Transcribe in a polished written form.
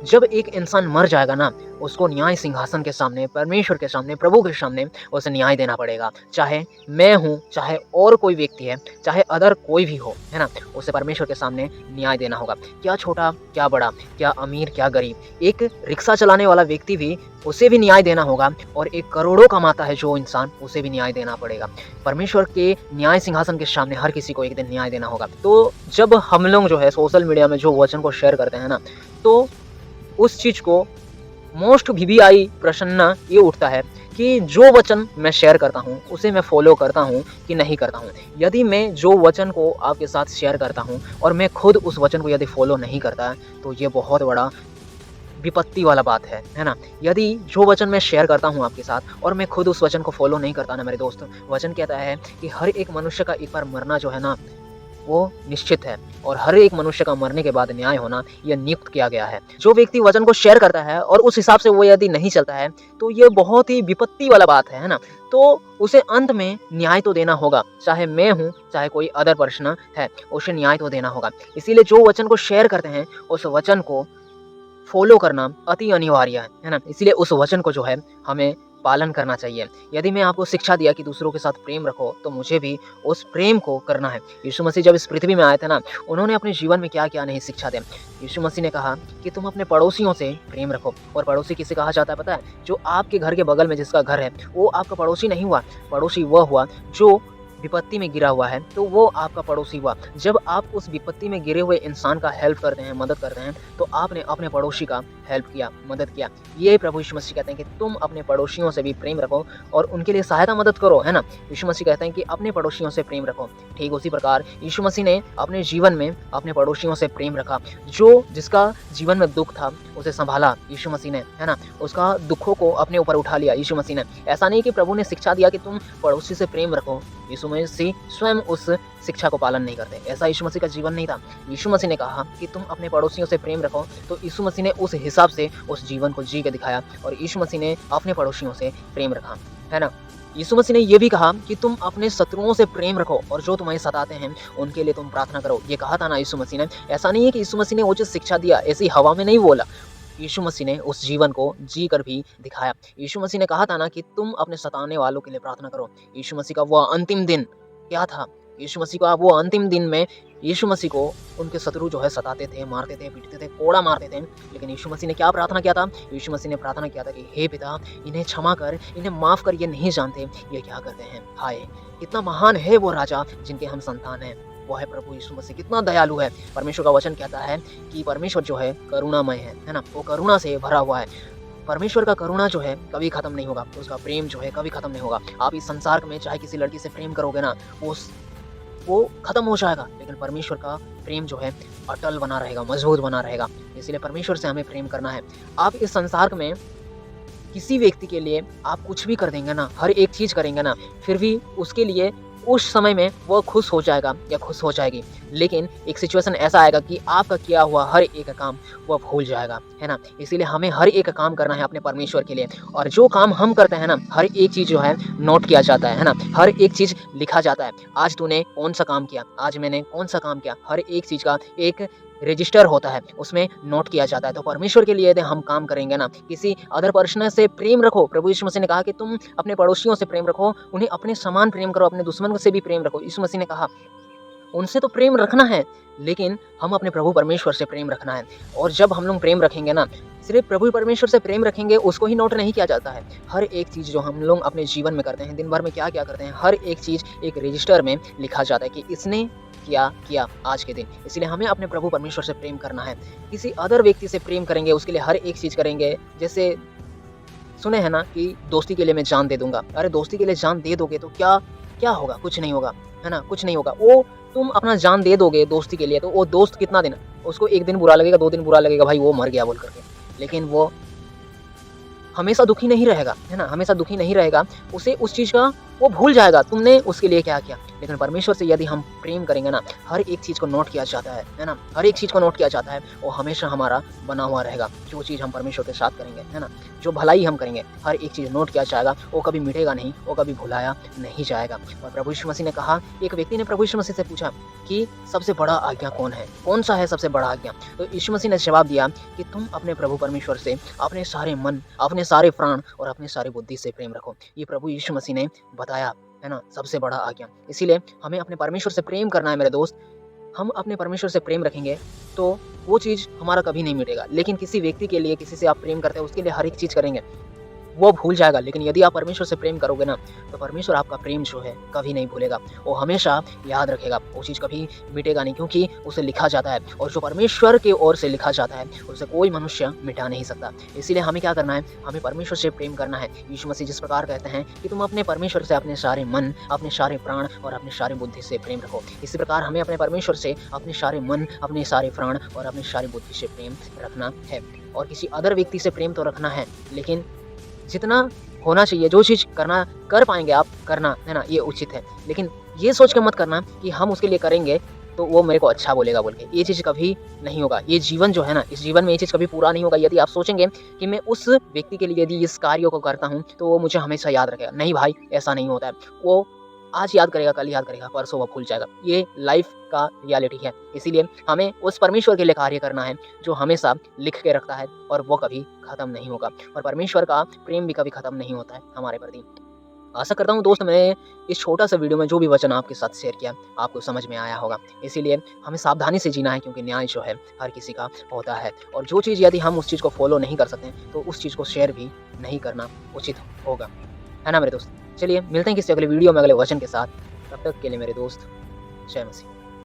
जब एक इंसान मर जाएगा ना, उसको न्याय सिंहासन के सामने, परमेश्वर के सामने, प्रभु के सामने उसे न्याय देना पड़ेगा। चाहे मैं हूँ, चाहे और कोई व्यक्ति है, चाहे अदर कोई भी हो, है ना? उसे परमेश्वर के सामने न्याय देना होगा। क्या छोटा, क्या बड़ा, क्या अमीर, क्या गरीब, एक रिक्शा चलाने वाला व्यक्ति भी, उसे भी न्याय देना होगा, और एक करोड़ों कमाता है जो इंसान, उसे भी न्याय देना पड़ेगा। परमेश्वर के न्याय सिंहासन के सामने हर किसी को एक दिन न्याय देना होगा। तो जब हम लोग जो है सोशल मीडिया में जो वचन को शेयर करते हैं ना, तो उस चीज़ को मोस्ट वीवीआई प्रश्न ये उठता है कि जो वचन मैं शेयर करता हूँ, उसे मैं फ़ॉलो करता हूँ कि नहीं करता हूँ। यदि मैं जो वचन को आपके साथ शेयर करता हूँ और मैं खुद उस वचन को यदि फ़ॉलो नहीं करता, तो ये बहुत बड़ा विपत्ति वाला बात है ना? यदि जो वचन मैं शेयर करता हूँ आपके साथ और मैं खुद उस वचन को फ़ॉलो नहीं करता ना मेरे दोस्त, वचन कहता है कि हर एक मनुष्य का एक बार मरना जो है ना, वो निश्चित है, और हर एक मनुष्य का मरने के बाद न्याय होना यह नियुक्त किया गया है। जो व्यक्ति वचन को शेयर करता है और उस हिसाब से वो यदि नहीं चलता है, तो ये बहुत ही विपत्ति वाला बात है ना? तो उसे अंत में न्याय तो देना होगा, चाहे मैं हूँ, चाहे कोई अदर पर्सन है, उसे न्याय तो देना होगा। इसीलिए जो वचन को शेयर करते हैं, उस वचन को फ़ॉलो करना अति अनिवार्य है ना? इसलिए उस वचन को जो है हमें पालन करना चाहिए। यदि मैं आपको शिक्षा दिया कि दूसरों के साथ प्रेम रखो, तो मुझे भी उस प्रेम को करना है। यीशु मसीह जब इस पृथ्वी में आए थे ना, उन्होंने अपने जीवन में क्या-क्या नहीं शिक्षा दी। यीशु मसीह ने कहा कि तुम अपने पड़ोसियों से प्रेम रखो, और पड़ोसी किसे कहा जाता है पता है? जो आपके घर के बगल में जिसका घर है, वो आपका पड़ोसी नहीं हुआ। पड़ोसी वह हुआ जो विपत्ति में गिरा हुआ है, तो वो आपका पड़ोसी हुआ। जब आप उस विपत्ति में गिरे हुए इंसान का हेल्प करते हैं, मदद करते हैं, तो आपने अपने पड़ोसी का हेल्प किया, मदद किया। ये प्रभु यीशु मसीह कहते हैं कि तुम अपने पड़ोसियों से भी प्रेम रखो और उनके लिए सहायता मदद करो, है ना? यीशु मसीह कहते हैं कि अपने पड़ोसियों से प्रेम रखो। ठीक उसी प्रकार यीशु मसीह ने अपने जीवन में अपने पड़ोसियों से प्रेम रखा। जिसका जीवन में दुःख था, उसे सँभाला यीशु मसीह ने, है ना? उसका दुःखों को अपने ऊपर उठा लिया यीशु मसीह ने। ऐसा नहीं कि प्रभु ने शिक्षा दिया कि तुम पड़ोसी से प्रेम रखो, यीशु मसीह स्वयं उस शिक्षा को पालन नहीं करते। ऐसा यीशु मसीह का जीवन नहीं था। यीशु मसीह ने कहा कि तुम अपने पड़ोसियों से प्रेम रखो, तो यीशु मसीह ने उस हिसाब से उस जीवन को जी के दिखाया, और यीशु मसीह ने अपने पड़ोसियों से प्रेम रखा, है ना? यीशु मसीह ने ये भी कहा कि तुम अपने शत्रुओं से प्रेम रखो, और जो तुम्हें सताते हैं उनके लिए तुम प्रार्थना करो। ये कहा था ना यीशु मसीह ने। ऐसा नहीं है कि यीशु मसीह ने वो जो शिक्षा दिया ऐसी हवा में नहीं बोला। यीशु मसीह ने उस जीवन को जी कर भी दिखाया। यीशु मसीह ने कहा था ना कि तुम अपने सताने वालों के लिए प्रार्थना करो। यीशु मसीह का वो अंतिम दिन क्या था? यीशु मसीह का वो अंतिम दिन में यीशु मसीह को उनके शत्रु जो है सताते थे, मारते थे, पीटते थे, कोड़ा मारते थे। लेकिन यीशु मसीह ने क्या प्रार्थना किया था? यीशु मसीह ने प्रार्थना किया था कि हे पिता, इन्हें क्षमा कर, इन्हें माफ़ कर, ये नहीं जानते ये क्या करते हैं। हाय! कितना महान है वो राजा जिनके हम संतान हैं। वो है प्रभु यीशु मसीह, कितना दयालु है। परमेश्वर का वचन कहता है कि परमेश्वर जो है करुणामय है ना? वो करुणा से भरा हुआ है। परमेश्वर का करुणा जो है कभी खत्म नहीं होगा, उसका प्रेम जो है कभी खत्म नहीं होगा। आप इस संसार में चाहे किसी लड़की से प्रेम करोगे ना, वो खत्म हो जाएगा, लेकिन परमेश्वर का प्रेम जो है अटल बना रहेगा, मजबूत बना रहेगा। इसलिए परमेश्वर से हमें प्रेम करना है। आप इस संसार में किसी व्यक्ति के लिए आप कुछ भी कर देंगे ना, हर एक चीज़ करेंगे ना, फिर भी उसके लिए उस समय में वो खुश हो जाएगा या खुश हो जाएगी। लेकिन एक सिचुएशन ऐसा आएगा कि आपका किया हुआ हर एक काम वो भूल जाएगा, है ना? इसीलिए हमें हर एक काम करना है अपने परमेश्वर के लिए, और जो काम हम करते हैं ना, हर एक चीज़ जो है नोट किया जाता है ना? हर एक चीज़ लिखा जाता है। आज तूने कौन-सा काम किया, आज मैंने कौन-सा काम किया, हर एक चीज़ का एक रजिस्टर होता है, उसमें नोट किया जाता है। तो परमेश्वर के लिए यदि हम काम करेंगे ना, किसी अदर पर्सन से प्रेम रखो। प्रभु यीशु मसीह ने कहा कि तुम अपने पड़ोसियों से प्रेम रखो, उन्हें अपने समान प्रेम करो, अपने दुश्मन से भी प्रेम रखो। यीशु मसीह ने कहा उनसे तो प्रेम रखना है, लेकिन हम अपने प्रभु परमेश्वर से प्रेम रखना है। और जब हम लोग प्रेम रखेंगे ना, सिर्फ प्रभु परमेश्वर से प्रेम रखेंगे, उसको ही नोट नहीं किया जाता है। हर एक चीज़ जो हम लोग अपने जीवन में करते हैं, दिन भर में क्या-क्या करते हैं, हर एक चीज़ एक रजिस्टर में लिखा जाता है कि इसने क्या किया आज के दिन। इसलिए हमें अपने प्रभु परमेश्वर से प्रेम करना है। किसी अदर व्यक्ति से प्रेम करेंगे, उसके लिए हर एक चीज़ करेंगे। जैसे सुने हैं ना कि दोस्ती के लिए मैं जान दे दूँगा। अरे दोस्ती के लिए जान दे दोगे तो क्या होगा? कुछ नहीं होगा, है ना? कुछ नहीं होगा। वो तुम अपना जान दे दोगे दोस्ती के लिए, तो वो दोस्त कितना दिन, उसको 1 दिन बुरा लगेगा, 2 दिन बुरा लगेगा, भाई वो मर गया बोल कर के। लेकिन वो हमेशा दुखी नहीं रहेगा, है ना? हमेशा दुखी नहीं रहेगा। उसे उस चीज़ का वो भूल जाएगा तुमने उसके लिए क्या किया। लेकिन परमेश्वर से यदि हम प्रेम करेंगे ना, हर एक चीज़ को नोट किया जाता है ना? हर एक चीज़ को नोट किया जाता है, वो हमेशा हमारा बना हुआ रहेगा। जो चीज़ हम परमेश्वर के साथ करेंगे, है ना? जो भलाई हम करेंगे, हर एक चीज़ नोट किया जाएगा, वो कभी मिटेगा नहीं, वो कभी भुलाया नहीं जाएगा। और प्रभु यीशु मसीह ने कहा, एक व्यक्ति ने प्रभु यीशु मसीह से पूछा कि सबसे बड़ा आज्ञा कौन है? कौन-सा है सबसे बड़ा आज्ञा? तो यीशु मसीह ने जवाब दिया कि तुम अपने प्रभु परमेश्वर से अपने सारे मन, अपने सारे प्राण और अपने सारी बुद्धि से प्रेम रखो। ये प्रभु यीशु मसीह ने बताया, है ना? सबसे बड़ा आज्ञा। इसीलिए हमें अपने परमेश्वर से प्रेम करना है मेरे दोस्त। हम अपने परमेश्वर से प्रेम रखेंगे, तो वो चीज़ हमारा कभी नहीं मिटेगा। लेकिन किसी व्यक्ति के लिए, किसी से आप प्रेम करते हैं, उसके लिए हर एक चीज़ करेंगे, वो भूल जाएगा। लेकिन यदि आप परमेश्वर से प्रेम करोगे ना, तो परमेश्वर आपका प्रेम जो है कभी नहीं भूलेगा। वो हमेशा याद रखेगा। वो चीज़ कभी मिटेगा नहीं, क्योंकि उसे लिखा जाता है, और जो परमेश्वर की ओर से लिखा जाता है, उसे कोई मनुष्य मिटा नहीं सकता। इसीलिए हमें क्या करना है? हमें परमेश्वर से प्रेम करना है। यीशु मसीह जिस प्रकार कहते हैं कि तुम अपने परमेश्वर से अपने सारे मन, अपने सारे प्राण और अपनी सारी बुद्धि से प्रेम रखो। इसी प्रकार हमें अपने परमेश्वर से अपने सारे मन, अपने सारे प्राण और अपनी सारी बुद्धि से प्रेम रखना है। और किसी अदर व्यक्ति से प्रेम तो रखना है, लेकिन जितना होना चाहिए, जो चीज़ कर पाएँगे आप करना, है ना? ये उचित है। लेकिन ये सोच के मत करना कि हम उसके लिए करेंगे तो वो मेरे को अच्छा बोलेगा बोल के। ये चीज़ कभी नहीं होगा। ये जीवन जो है ना, इस जीवन में ये चीज़ कभी पूरा नहीं होगा यदि आप सोचेंगे कि मैं उस व्यक्ति के लिए यदि इस कार्य को करता हूँ, तो वो मुझे हमेशा याद रखेगा। नहीं भाई, ऐसा नहीं होता है। वो आज याद करेगा, कल याद करेगा, परसों वो भूल जाएगा। ये लाइफ़ का रियलिटी है। इसीलिए हमें उस परमेश्वर के लिए कार्य करना है, जो हमेशा लिख के रखता है और वो कभी ख़त्म नहीं होगा। और परमेश्वर का प्रेम भी कभी ख़त्म नहीं होता है हमारे प्रति। आशा करता हूँ दोस्त, मैं इस छोटा-सा वीडियो में जो भी वचन आपके साथ शेयर किया, आपको समझ में आया होगा। इसीलिए हमें सावधानी से जीना है, क्योंकि न्याय जो है हर किसी का होता है। और जो चीज़ यदि हम उस चीज़ को फ़ॉलो नहीं कर सकते, तो उस चीज़ को शेयर भी नहीं करना उचित होगा। है ना मेरे दोस्त? चलिए मिलते हैं किसी अगले वीडियो में अगले वचन के साथ। तब तक के लिए मेरे दोस्त, जय मसीह।